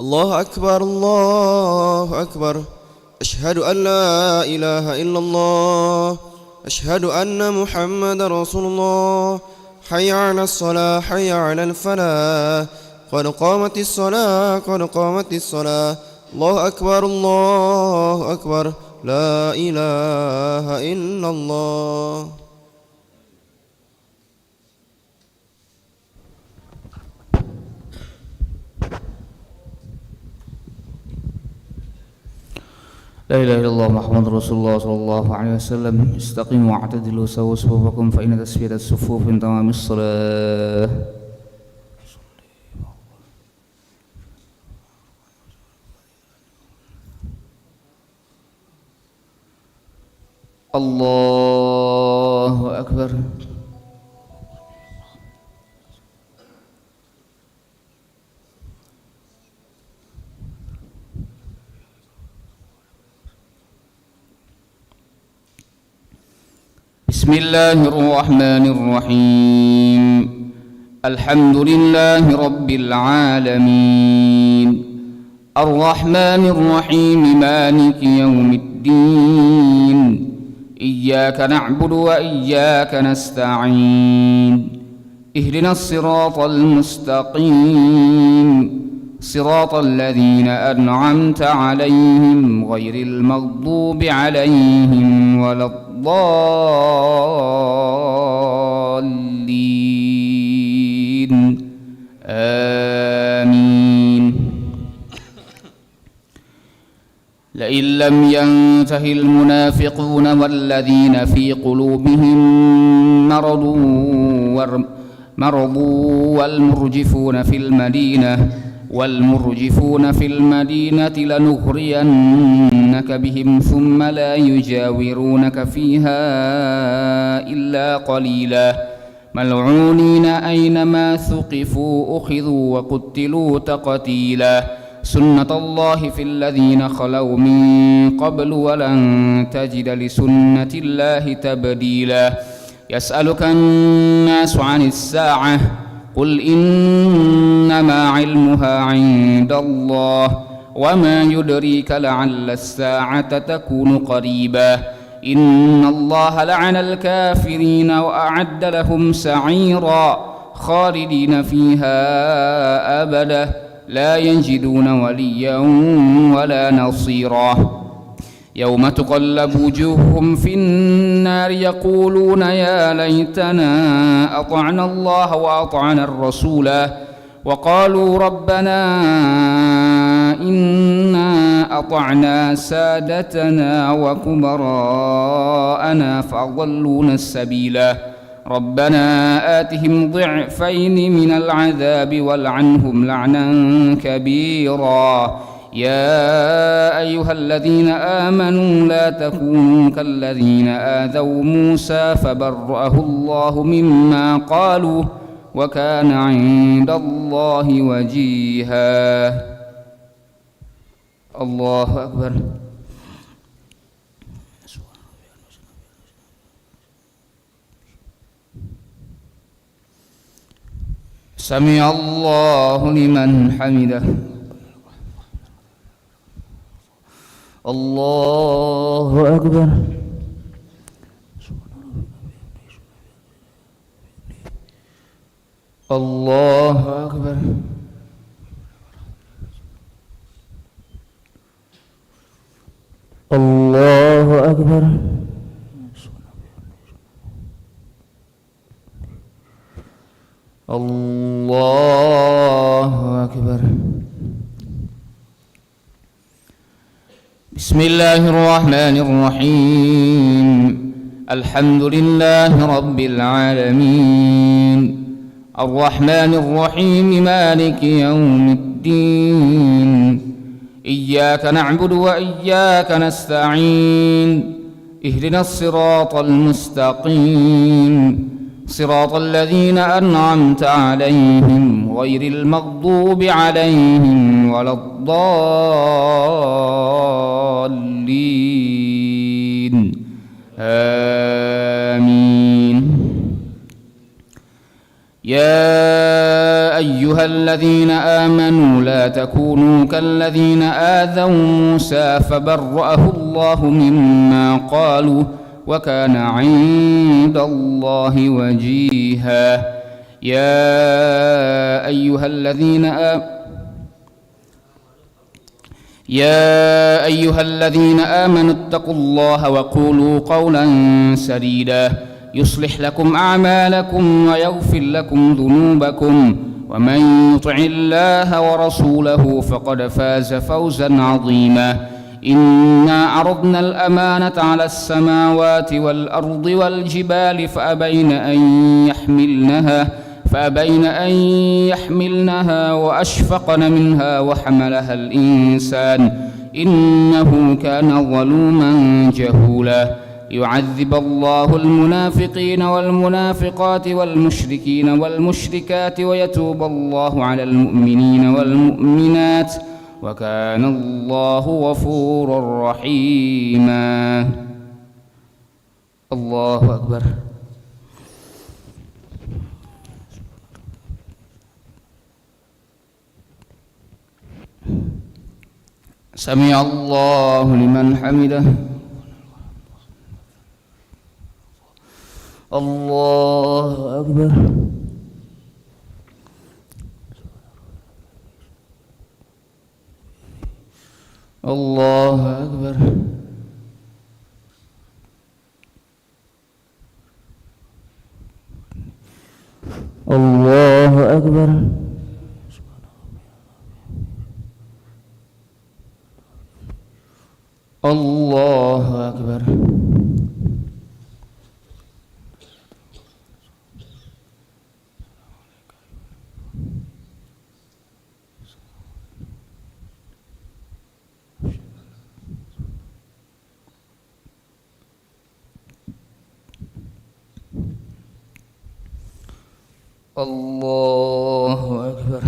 الله أكبر الله أكبر. أشهد أن لا إله إلا الله. أشهد أن محمد رسول الله. حي على الصلاة حي على الفلاح. قد قامت الصلاة قد قامت الصلاة. الله أكبر الله أكبر. لا إله إلا الله. لا إله إلا الله محمد رسول الله صلى الله عليه وسلم. استقيموا واعتدلوا سووا صفوفكم فإن تسوية الصفوف من تمام الصلاة. الله أكبر. بسم الله الرحمن الرحيم. الحمد لله رب العالمين الرحمن الرحيم مالك يوم الدين إياك نعبد وإياك نستعين اهدنا الصراط المستقيم صراط الذين أنعمت عليهم غير المغضوب عليهم ولا الضالين آمين. لئن لم ينته المنافقون والذين في قلوبهم مرض والمرجفون في المدينة لنغرينك بهم ثم لا يجاورونك فيها إلا قليلا ملعونين أينما ثقفوا أخذوا وقتلوا تقتيلا سنة الله في الذين خلوا من قبل ولن تجد لسنة الله تبديلا. يسألك الناس عن الساعة قل إنما علمها عند الله وما يدريك لعل الساعة تكون قريبا. إن الله لعن الكافرين وأعد لهم سعيرا خالدين فيها أبدا لا يجدون وليا ولا نصيرا. يوم تقلب وجوههم في النار يقولون يا ليتنا أطعنا الله وأطعنا الرسولا وقالوا ربنا إنا أطعنا سادتنا وكبراءنا فأضلونا السبيلا ربنا آتهم ضعفين من العذاب والعنهم لعنا كبيرا. يا أيها الذين آمنوا لا تكونوا كالذين آذوا موسى فبرأه الله مما قالوا وكان عند الله وجيها. الله أكبر. سمع الله لمن حمده. الله أكبر. الله أكبر. الله أكبر. الله أكبر. بسم الله الرحمن الرحيم. الحمد لله رب العالمين الرحمن الرحيم مالك يوم الدين إياك نعبد وإياك نستعين اهدنا الصراط المستقيم صراط الذين أنعمت عليهم غير المغضوب عليهم ولا الضالين آمين. يا أيها الذين آمنوا لا تكونوا كالذين آذوا موسى فبرأه الله مما قالوا وكان عند الله وجيها. يا أيها الذين آمنوا اتقوا الله وقولوا قولا سديدا يصلح لكم أعمالكم ويغفر لكم ذنوبكم ومن يطع الله ورسوله فقد فاز فوزا عظيما. إنا عرضنا الأمانة على السماوات والأرض والجبال فأبين أن يحملنها وأشفقن منها وحملها الإنسان إنه كان ظلوما جهولا. يعذب الله المنافقين والمنافقات والمشركين والمشركات ويتوب الله على المؤمنين والمؤمنات وكان الله غفورا رحيما. الله أكبر. سمع الله لمن حمده. الله أكبر. الله أكبر. الله أكبر. الله أكبر. الله أكبر.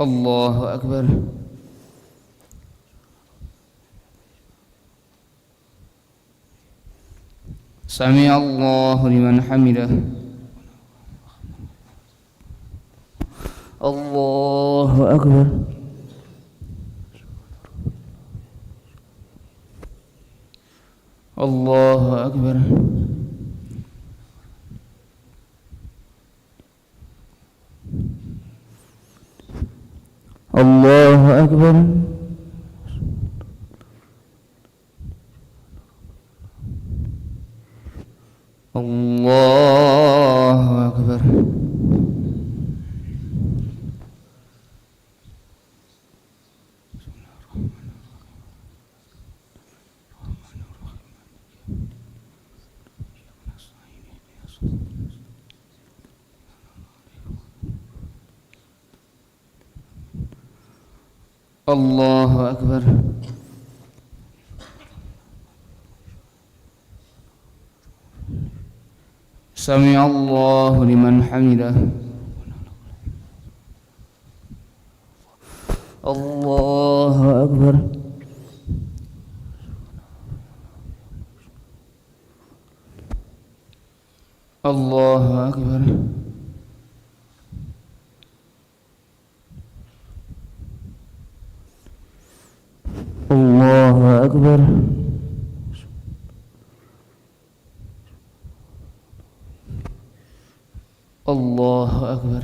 الله أكبر. سمع الله لمن حمده. الله أكبر. الله أكبر. الله أكبر. الله أكبر. الله أكبر. سمع الله لمن حمده. الله أكبر. الله أكبر. الله أكبر. الله أكبر.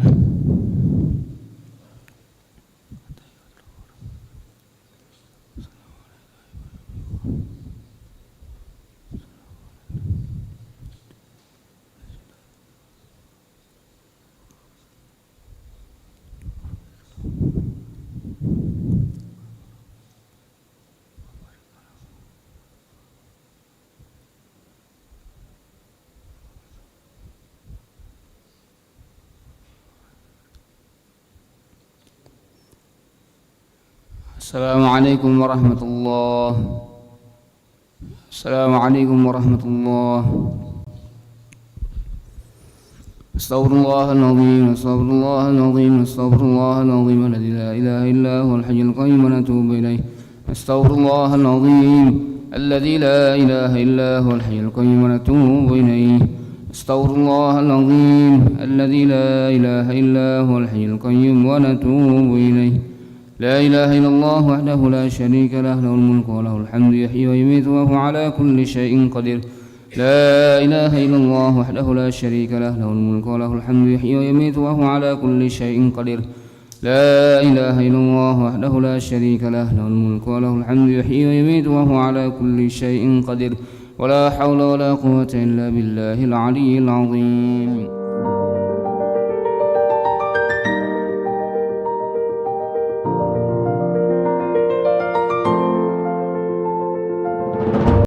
السلام عليكم ورحمة الله. السلام عليكم ورحمة الله. استغفر الله العظيم، استغفر الله العظيم، استغفر الله العظيم الذي لا إله إلا هو الحي القيوم ونتوب إليه. استغفر الله العظيم الذي لا إله إلا هو الحي القيوم ونتوب إليه. استغفر الله العظيم الذي لا إله إلا هو الحي القيوم ونتوب إليه. لا إله إلا الله وحده لا شريك له، له الملك وله الحمد يحيي ويميت وهو على كل شيء قدير. لا إله إلا الله وحده لا شريك له، له الملك وله الحمد يحيي ويميت وهو على كل شيء قدير. لا إله إلا الله وحده لا شريك له، له الملك وله الحمد يحيي ويميت وهو على كل شيء قدير. ولا حول ولا قوة إلا بالله العلي العظيم.